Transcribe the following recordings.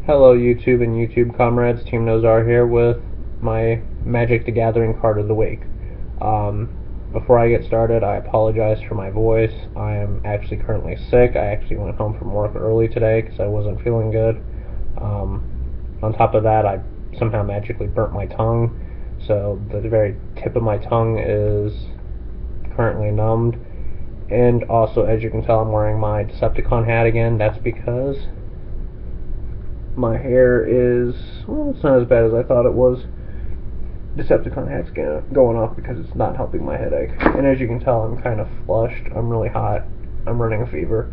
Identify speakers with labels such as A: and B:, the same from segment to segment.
A: Hello YouTube and YouTube comrades, Team Nozar here with my Magic the Gathering card of the week. Before I get started, I apologize for my voice. I am actually currently sick. I actually went home from work early today because I wasn't feeling good. On top of that, I somehow magically burnt my tongue, so the very tip of my tongue is currently numbed. And also, as you can tell, I'm wearing my Decepticon hat again. That's because my hair is, well, it's not as bad as I thought it was. Decepticon hat's going off because it's not helping my headache. And as you can tell, I'm kind of flushed. I'm really hot. I'm running a fever.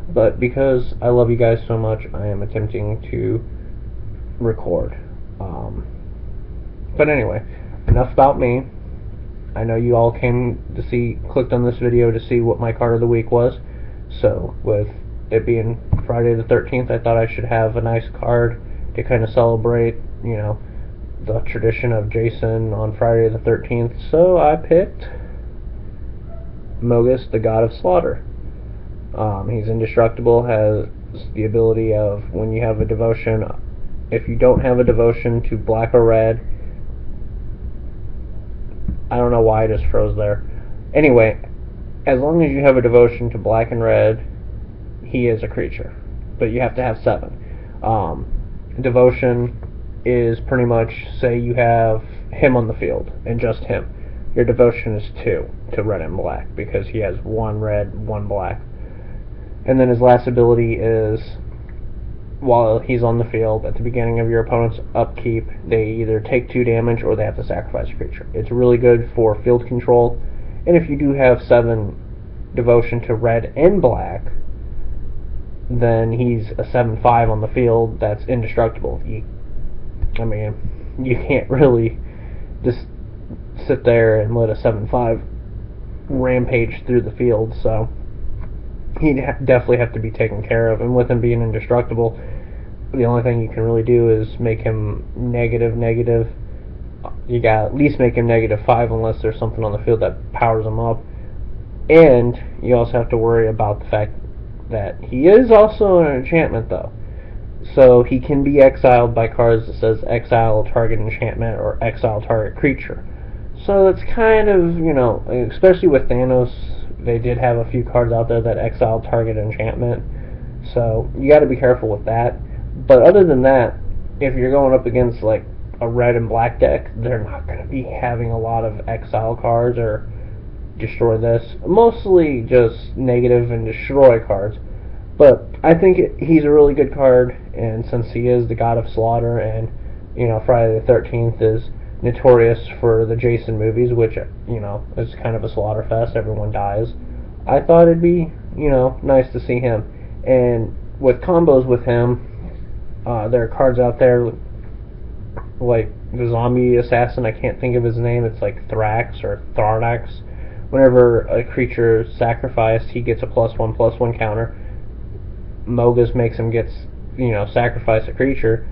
A: But because I love you guys so much, I am attempting to record. But anyway, enough about me. I know you all clicked on this video to see what my card of the week was. So, with it being Friday the 13th, I thought I should have a nice card to kind of celebrate, the tradition of Jason on Friday the 13th. So I picked Mogis, the God of Slaughter. He's indestructible, has the ability of, when you have a devotion, if you don't have a devotion to black or red, I don't know why I just froze there. Anyway, as long as you have a devotion to black and red, he is a creature, but you have to have 7. Devotion is pretty much, say you have him on the field, and just him. Your devotion is 2 to red and black, because he has 1 red, 1 black. And then his last ability is, while he's on the field, at the beginning of your opponent's upkeep, they either take 2 damage or they have to sacrifice a creature. It's really good for field control, and if you do have 7 devotion to red and black, then he's a 7/5 on the field that's indestructible. You can't really just sit there and let a 7/5 rampage through the field, so he'd definitely have to be taken care of. And with him being indestructible, the only thing you can really do is make him negative. You gotta at least make him -5 unless there's something on the field that powers him up. And you also have to worry about the fact that he is also an enchantment, though. So he can be exiled by cards that says exile target enchantment or exile target creature. So it's kind of, especially with Thanos, they did have a few cards out there that exile target enchantment. So you got to be careful with that. But other than that, if you're going up against like a red and black deck, they're not going to be having a lot of exile cards or destroy this. Mostly just negative and destroy cards. But I think he's a really good card, and since he is the God of Slaughter, and Friday the 13th is notorious for the Jason movies, which is kind of a slaughter fest, everyone dies, I thought it'd be nice to see him. And with combos with him, there are cards out there like the zombie assassin, I can't think of his name, it's like Thrax or Tharnax. Whenever a creature is sacrificed, he gets a +1/+1 counter. Mogis makes him sacrifice a creature.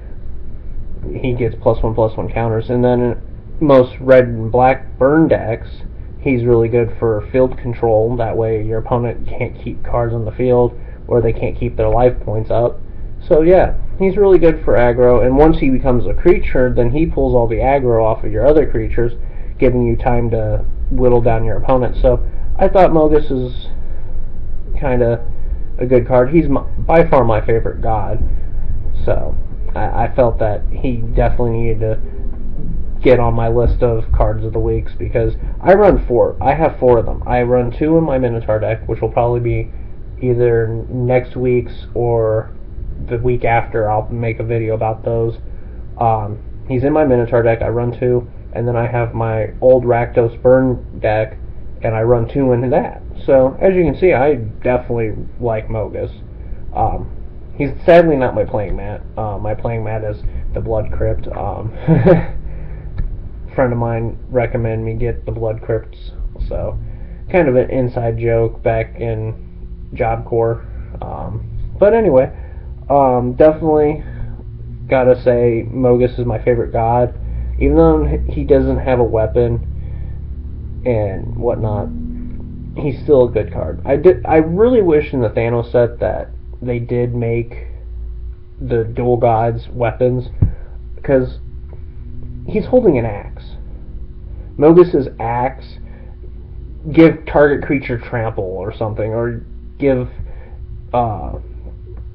A: He gets +1/+1 counters. And then in most red and black burn decks, he's really good for field control. That way your opponent can't keep cards on the field, or they can't keep their life points up. So yeah, he's really good for aggro. And once he becomes a creature, then he pulls all the aggro off of your other creatures, giving you time to whittle down your opponent. So I thought Mogis is kind of a good card. He's by far my favorite god. So I felt that he definitely needed to get on my list of cards of the weeks, because I run 4. I have 4 of them. I run 2 in my Minotaur deck, which will probably be either next week's or the week after. I'll make a video about those. He's in my Minotaur deck. I run 2. And then I have my old Rakdos Burn deck, and I run 2 into that. So, as you can see, I definitely like Mogis. He's sadly not my playing mat. My playing mat is the Blood Crypt. A friend of mine recommended me get the Blood Crypts, so kind of an inside joke back in Job Corps. But anyway, definitely gotta say Mogis is my favorite god. Even though he doesn't have a weapon and whatnot, he's still a good card. I really wish in the Thanos set that they did make the dual gods weapons, because he's holding an axe. Mogis' axe, give target creature trample or something, or give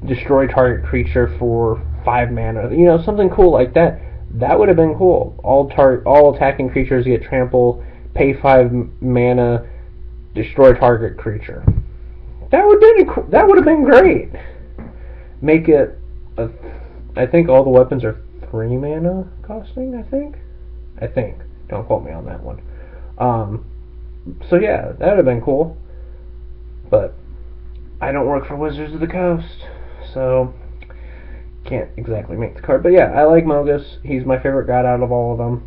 A: destroy target creature for 5 mana. You know, something cool like that. That would have been cool. All attacking creatures get trample, pay 5 mana, destroy target creature. That would have been great. Make it I think all the weapons are 3 mana costing, I think. Don't quote me on that one. So yeah, that would have been cool. But I don't work for Wizards of the Coast, so can't exactly make the card. But yeah, I like Mogis. He's my favorite god out of all of them.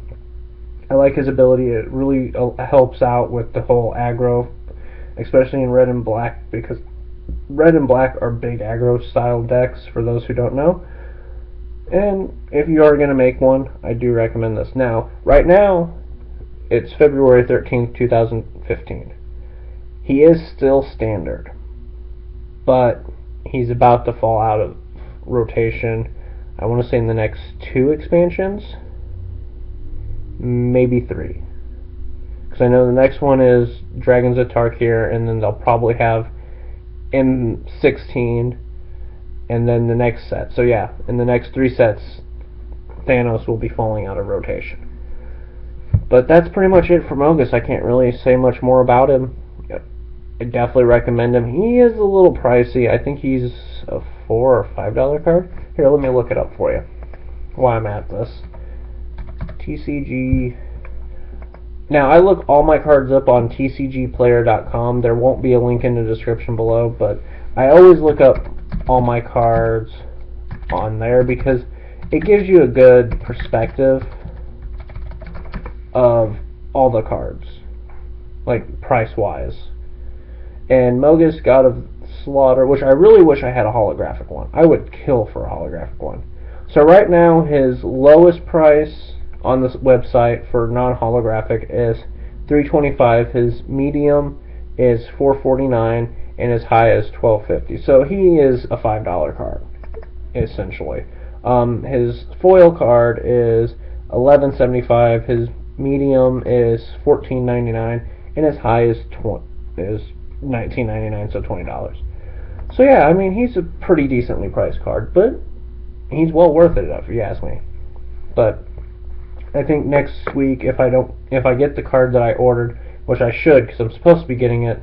A: I like his ability. It really helps out with the whole aggro, especially in red and black, because red and black are big aggro style decks, for those who don't know. And if you are going to make one, I do recommend this. Now, right now, it's February 13th, 2015. He is still standard, but he's about to fall out of rotation. I want to say in the next 2 expansions, maybe 3. Because I know the next one is Dragons of Tarkir, and then they'll probably have M16, and then the next set. So yeah, in the next 3 sets, Thanos will be falling out of rotation. But that's pretty much it for Mogis. I can't really say much more about him. I definitely recommend him. He is a little pricey. I think he's a $4 or $5 card. Here, let me look it up for you while I'm at this. TCG. Now, I look all my cards up on tcgplayer.com. There won't be a link in the description below, but I always look up all my cards on there because it gives you a good perspective of all the cards, like price-wise. And Mogis, God of Slaughter, which I really wish I had a holographic one. I would kill for a holographic one. So right now, his lowest price on this website for non-holographic is $325. His medium is $449, and his high is $12.50. So he is a $5 card, essentially. His foil card is $11.75. His medium is $14.99, and his high is $19.99, so $20. So yeah, I mean, he's a pretty decently priced card, but he's well worth it if you ask me. But I think next week, if I get the card that I ordered, which I should, because I'm supposed to be getting it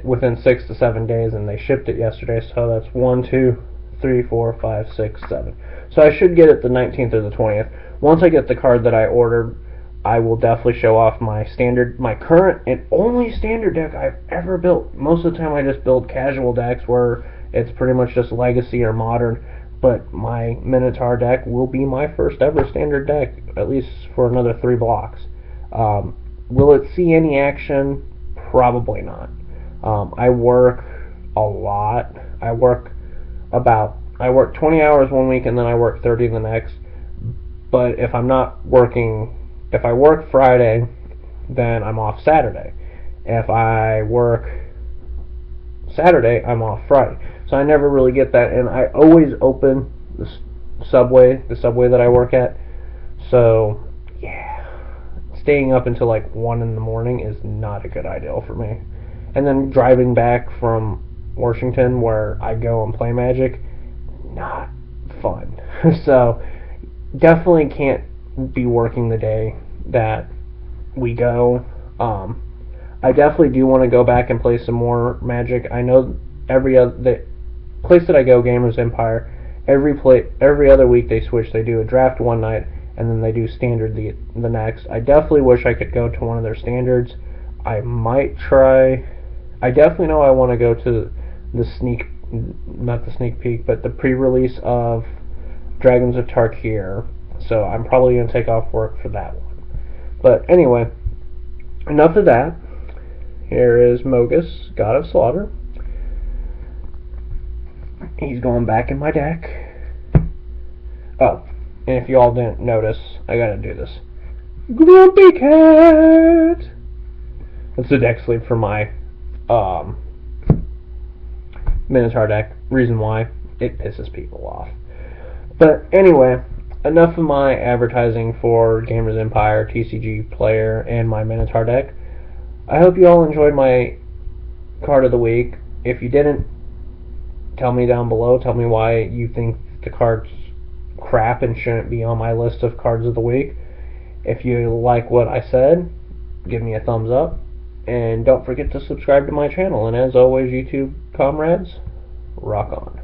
A: within 6 to 7 days, and they shipped it yesterday, so that's 1, 2, 3, 4, 5, 6, 7. So I should get it the 19th or the 20th. Once I get the card that I ordered, I will definitely show off my current and only standard deck I've ever built. Most of the time I just build casual decks where it's pretty much just legacy or modern, but my Minotaur deck will be my first ever standard deck, at least for another 3 blocks. Will it see any action? Probably not. I work a lot. I work 20 hours one week and then I work 30 the next. But if I work Friday, then I'm off Saturday. If I work Saturday, I'm off Friday. So I never really get that, and I always open the subway that I work at. So yeah, staying up until like 1 in the morning is not a good idea for me. And then driving back from Washington, where I go and play Magic, not fun. So definitely can't be working the day that we go. I definitely do want to go back and play some more Magic. I know the place that I go, Gamers Empire, every other week they switch. They do a draft one night and then they do standard the next. I definitely wish I could go to one of their standards. I might try. I definitely know I want to go to not the sneak peek, but the pre-release of Dragons of Tarkir. So I'm probably going to take off work for that one. But anyway, enough of that. Here is Mogis, God of Slaughter. He's going back in my deck. Oh, and if you all didn't notice, I gotta do this. Grumpy Cat! That's the deck sleeve for my Minotaur deck. Reason why, it pisses people off. But anyway, enough of my advertising for Gamers Empire, TCG Player, and my Minotaur deck. I hope you all enjoyed my card of the week. If you didn't, tell me down below. Tell me why you think the card's crap and shouldn't be on my list of cards of the week. If you like what I said, give me a thumbs up. And don't forget to subscribe to my channel. And as always, YouTube comrades, rock on.